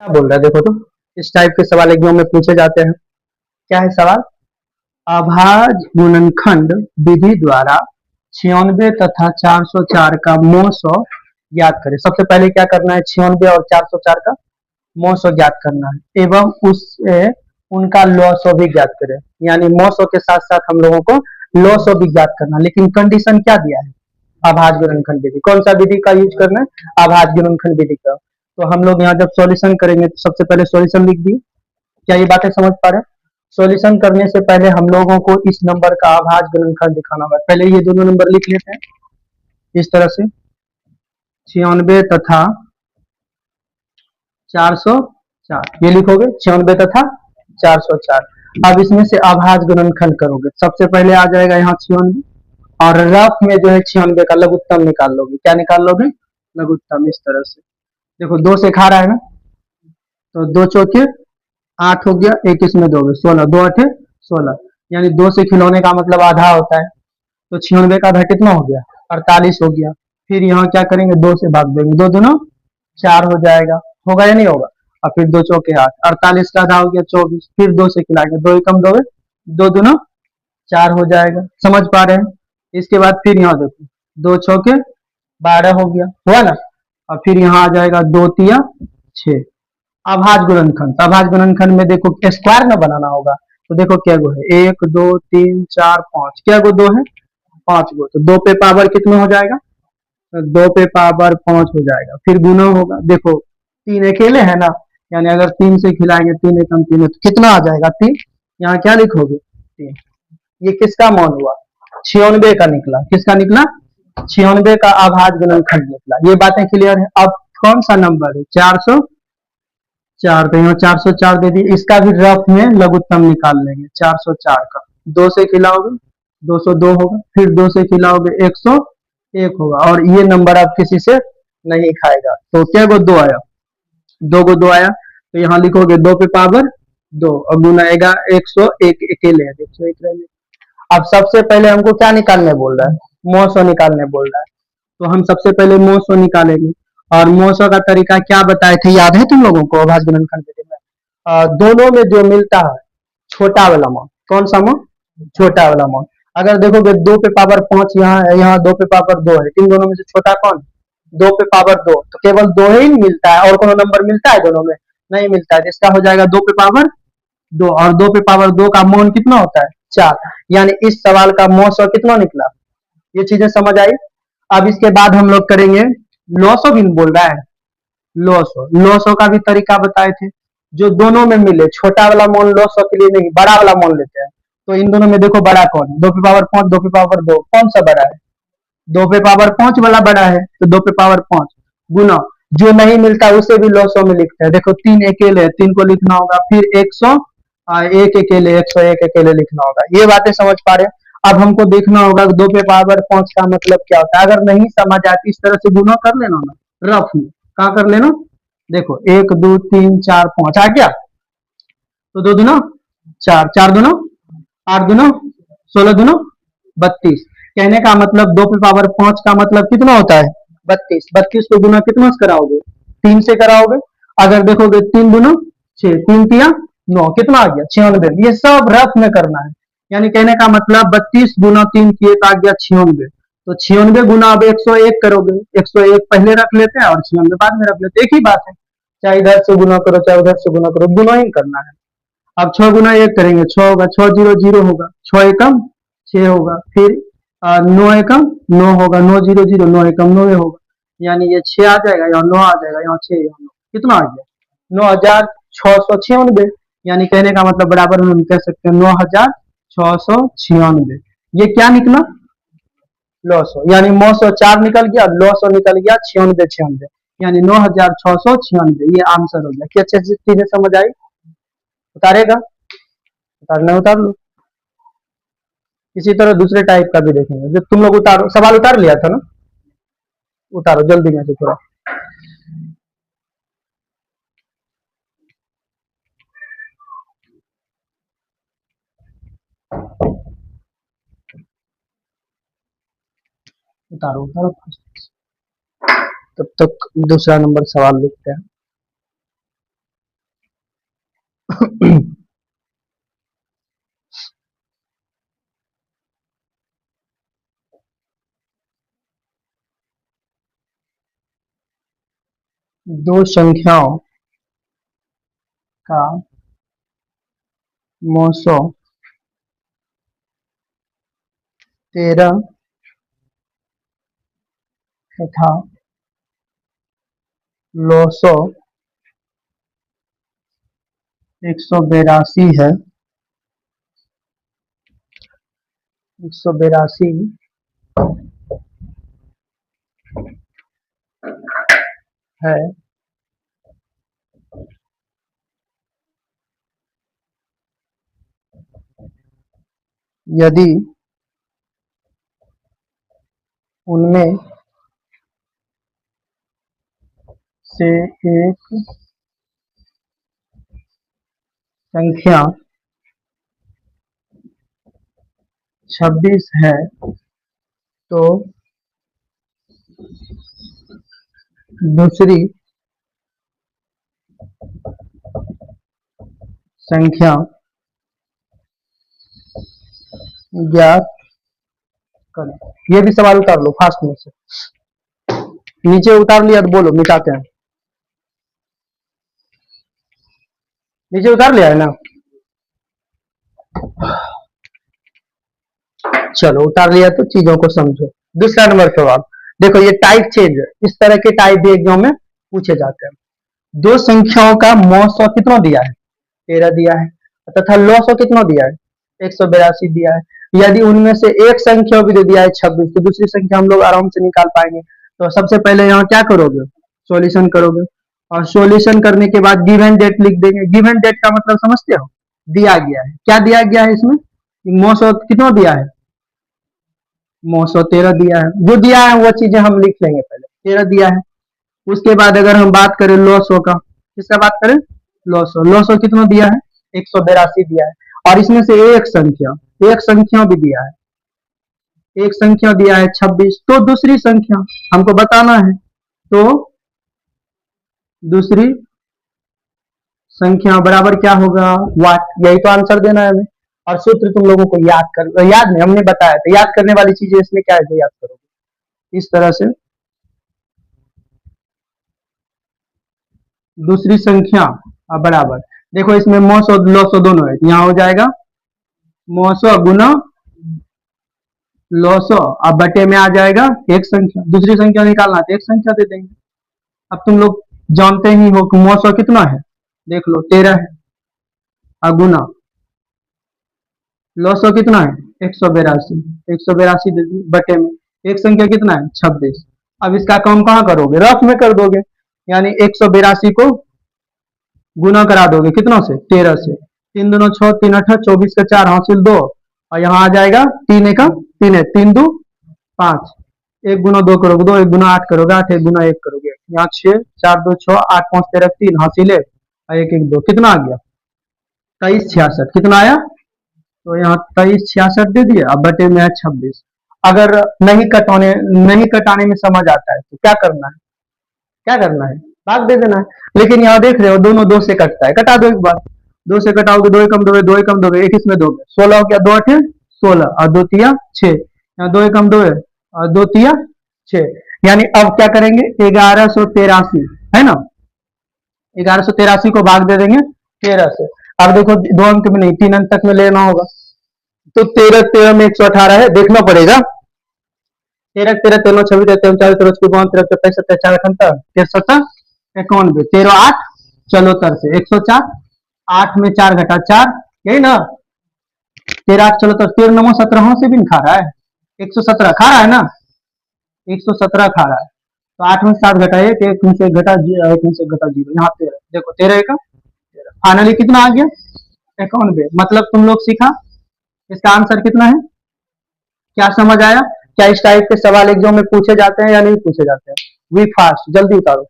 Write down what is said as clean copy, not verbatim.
क्या बोल रहा है देखो तो। इस टाइप के सवाल एग्जाम में पूछे जाते हैं। क्या है सवाल? अभाज्य गुणनखंड विधि द्वारा 96 तथा 404 का मोसो ज्ञात करें। सबसे पहले क्या करना है? 96 और 404 का मोसो ज्ञात करना है एवं उससे उनका लॉसो भी ज्ञात करें। यानी मोसो के साथ साथ हम लोगों को लॉसो भी ज्ञात करना है। लेकिन कंडीशन क्या दिया है? अभाज्य गुणनखंड विधि। कौन सा विधि का यूज करना है? अभाज्य गुणनखंड विधि का। तो हम लोग यहाँ जब सॉल्यूशन करेंगे तो सबसे पहले सॉल्यूशन लिख दिए। क्या ये बातें समझ पा रहे हैं? सॉल्यूशन करने से पहले हम लोगों को इस नंबर का अभाज्य गुणनखंड दिखाना होगा। पहले ये दोनों नंबर लिख लेते हैं इस तरह से, 96 तथा 404। ये लिखोगे 96 तथा 404। अब इसमें से अभाज्य गुणनखंड करोगे। सबसे पहले आ जाएगा यहाँ 96 और रफ में जो है 96 का लघुत्तम निकाल लोगे। क्या निकाल लोगे? लघुत्तम। इस तरह से देखो, दो से खा रहा है ना, तो दो चौके 8 हो गया, एक इसमें दोगे 16, दो अठे 16। यानी दो से खिलौने का मतलब आधा होता है। तो 96 का आधा कितना हो गया? 48 हो गया। फिर यहाँ क्या करेंगे? दो से भाग देंगे, दो दूनो 4 हो जाएगा। होगा या नहीं होगा? और फिर दो चौके 8, 48 का आधा हो गया 24। फिर दो से खिलाएंगे, दो एकम दो, दो दूनो 4 हो जाएगा। समझ पा रहे हैं? इसके बाद फिर यहाँ देखो, दो चौके 12 हो गया, हुआ ना। और फिर यहाँ आ जाएगा दो तिया 6। अभाज्य गुणनखंड, अभाज्य गुणनखंड में देखो स्क्वायर में बनाना होगा। तो देखो क्या गो है? 1 2 3 4 5। क्या गो? दो है, 5 गो। तो दो पे पावर कितना हो जाएगा? तो दो पे पावर 5 हो जाएगा। फिर गुना होगा। देखो तीन अकेले है ना, यानी अगर 3 से खिलाएंगे, 3 एकम 3 तो कितना आ जाएगा? 3। यहाँ क्या लिखोगे? 3। ये किसका मान हुआ? 96 का निकला। किसका निकला? 96 का अभाज्य गुणनखंड निकला। ये बातें क्लियर है? अब कौन सा नंबर है? 404। तो यहाँ 404 दे दिए। इसका भी रफ में लघुत्तम निकाल लेंगे 404 का। दो से खिलाओगे 202 होगा, फिर दो से खिलाओगे 101 होगा, और ये नंबर अब किसी से नहीं खाएगा। तो क्या गो? दो आया, दो गो दो आया। तो यहाँ लिखोगे दो पे पावर दो और गुनाएगा 101 अकेले है, 101 रहेंगे। अब सबसे पहले हमको क्या निकालने बोल रहा है? मोसो निकालने बोल रहा है। तो हम सबसे पहले मोसो निकालेंगे। और मोसो का तरीका क्या बताए थे, याद है तुम लोगों को? अभाज्य गुणनखंड विधि में दोनों में जो मिलता है छोटा वाला मान। कौन सा मान? छोटा वाला मान। अगर देखोगे दो पे पावर 5 यहाँ है, यहाँ दो पे पावर दो है, इन दोनों में से छोटा कौन? दो पे पावर दो। तो केवल दो ही मिलता है, और कोनो नंबर मिलता है दोनों में? नहीं मिलता है। इसका हो जाएगा दो पे पावर दो, और दो पे पावर दो का मान कितना होता है? 4। यानी इस सवाल का मोसो कितना निकला? ये चीजें समझ आई? अब इसके बाद हम लोग करेंगे लॉसो भी बोल रहा है। लॉसो, लॉसो का भी तरीका बताए थे। जो दोनों में मिले, छोटा वाला मान लॉसो के लिए नहीं, बड़ा वाला मान लेते हैं। तो इन दोनों में देखो बड़ा कौन? दो पे पावर 5, दो पे पावर दो, कौन सा बड़ा है? दो पे पावर 5 वाला बड़ा है। तो दो पे पावर 5 गुना, जो नहीं मिलता उसे भी लॉसो में लिखते हैं। देखो तीन अकेले है, तीन को लिखना होगा। फिर 100 एक अकेले, 101 अकेले लिखना होगा। ये बातें समझ पा रहे हैं? अब हमको देखना होगा दो पे पावर 5 का मतलब क्या होता है। अगर नहीं समझ आती, इस तरह से गुना कर लेना ना रफ में। कहा कर लेना? देखो 1 2 3 4 5 आ गया। तो दो दुनो 4, 4 दुनो 8 दुनो 16 दुनो 32। कहने का मतलब दो पे पावर 5 का मतलब कितना होता है? 32। 32 को गुना कितना से कराओगे? 3 से कराओगे। अगर देखोगे 3 दुनो 6, 3 तिया 9, कितना आ गया? 96। ये सब रफ में करना है। यानी कहने का मतलब 32 गुना 3 किए तो आ गया 96। तो 96 गुना अब 101 करोगे। 101 पहले रख लेते हैं और 96 बाद में रख लेते हैं, एक ही बात है। चाहे इधर से गुना करो, चाहे उधर से गुना करो, गुना ही करना है। अब 6 गुना 1 करेंगे, 6 होगा, 6 जीरो जीरो होगा, 6 एकम 6 होगा। फिर 9 एकम 9 होगा, 9 जीरो जीरो, 9 एकम 9 होगा। यानी ये 6 आ जाएगा, यहाँ 9 आ जाएगा, यहाँ 6, यहाँ 9, कितना आ गया? 9696। यानी कहने का मतलब बराबर में हम कह सकते हैं 9696। ये क्या निकला? लॉसो। यानी मौसो 4 निकल गया, लॉसो निकल गया 96 96। यानी 9696। ये आंसर हो गया। क्या अच्छे से चीजें समझ आई? उतारेगा? उतारना उतार लो। इसी तरह दूसरे टाइप का भी देखेंगे। जो तुम लोग उतारो, सवाल उतार लिया था ना? उतारो जल्दी में से थोड़ा। उतारो उतारो। तब तक दूसरा नंबर सवाल लिखते हैं। दो संख्याओं का मौसो 13 तथा लौसो 182 है। 182 है यदि उनमें से एक संख्या 26 है तो दूसरी संख्या ज्ञात करें। ये भी सवाल उतार लो फास्ट में से, नीचे उतार लिया तो बोलो मिटाते हैं। नीचे उतार लिया है ना, चलो उतार लिया तो चीजों को समझो। दूसरा नंबर सवाल देखो, ये टाइप चेंज है, इस तरह के टाइप भी एग्जाम में पूछे जाते हैं। दो संख्याओं का मौसो कितना दिया है, 13 दिया है, तथा लौसो कितना दिया है, 182 दिया है। यदि उनमें से एक संख्या भी दे दिया है 26, तो दूसरी संख्या हम लोग आराम से निकाल पाएंगे। तो सबसे पहले यहाँ क्या करोगे, सॉल्यूशन करोगे, और सॉल्यूशन करने के बाद गिवन डेट लिख देंगे। गिवन डेट का मतलब समझते हो, दिया गया है। क्या दिया गया है इसमें, मौसो कितना दिया है, मौसो 13 दिया है। जो दिया है वो चीजें हम लिख लेंगे, पहले 13 दिया है। उसके बाद अगर हम बात करें लौसो का, किसका बात करें, लौसो, लौसो कितना दिया है, 182 दिया है। और इसमें से एक संख्या भी दिया है, एक संख्या दिया है 26, तो दूसरी संख्या हमको बताना है। तो दूसरी संख्या बराबर क्या होगा, वाट, यही तो आंसर देना है हमें। और सूत्र तुम लोगों को याद नहीं, हमने बताया था, याद करने वाली चीजें इसमें क्या है जो याद करोगे। इस तरह से दूसरी संख्या बराबर, देखो इसमें मौसो लौसो दोनों है, यहाँ हो जाएगा मौसो गुना लौसो, अब बटे में आ जाएगा एक संख्या, दूसरी संख्या निकालना तो एक संख्या दे देंगे। अब तुम लोग जानते ही हो कि मौसो कितना है, देख लो 13 है, अगुना लौसो कितना है 182, 182 दे दी बटे में एक संख्या कितना है 26। अब इसका काम कहाँ करोगे, रफ में कर दोगे, यानी 182 को गुना करा दोगे कितनों से, 13 से। 3 दूनो 6, 3 8 24 का 4 हासिल 2, और यहाँ आ जाएगा 3 एक 3 है, 3 2 5, 1 गुना 2 करोगे 2, 1 गुना 8 करोगे 8, 1 गुना 1 करोगे, यहाँ 6 4 2 6 8 5 13 3 हासिल 1 और 1 1 2, कितना आ गया 23 66, कितना आया, तो यहाँ 23 66 दे दिए। अब बटे में है 26। अगर नहीं कटाने में समझ आता है तो क्या करना है, क्या करना है, भाग दे देना है। लेकिन यहाँ देख रहे हो दोनों 2 से कटता है, कटा दो एक बार, 2 से कटाओगे 2 एकम 2 2 एकम 2 1 इसमें 2 16 हो गया, 2 8 16 और 2 तिया 6, यहाँ 2 एकम 2 और 2 तिया 6, यानी अब क्या करेंगे 1183 है ना, 1183 को भाग दे देंगे 13 से। अब देखो 2 अंक में नहीं 3 अंक तक में लेना होगा, तो 13 13 में 118 है, देखना पड़ेगा। 13 13 13 26 39 40 52 53 65 4 78 63 91 13 8 चलो तर से 104, 8 में 4 घटा 4, यही ना, 13 8 चलो तर 13 9 17 से भी नहीं खा रहा है, 117 खा रहा है ना, 117 खा रहा है। तो 8 में 7 घटा 1, 1 में से घटा 1 में से घटा 0, यहाँ 13, देखो 13 का फाइनली कितना आ गया 91। मतलब तुम लोग सीखा इसका आंसर कितना है, क्या समझ आया, क्या इस टाइप के सवाल एग्जाम में पूछे जाते हैं या नहीं पूछे जाते हैं। वी फास्ट, जल्दी उतारो।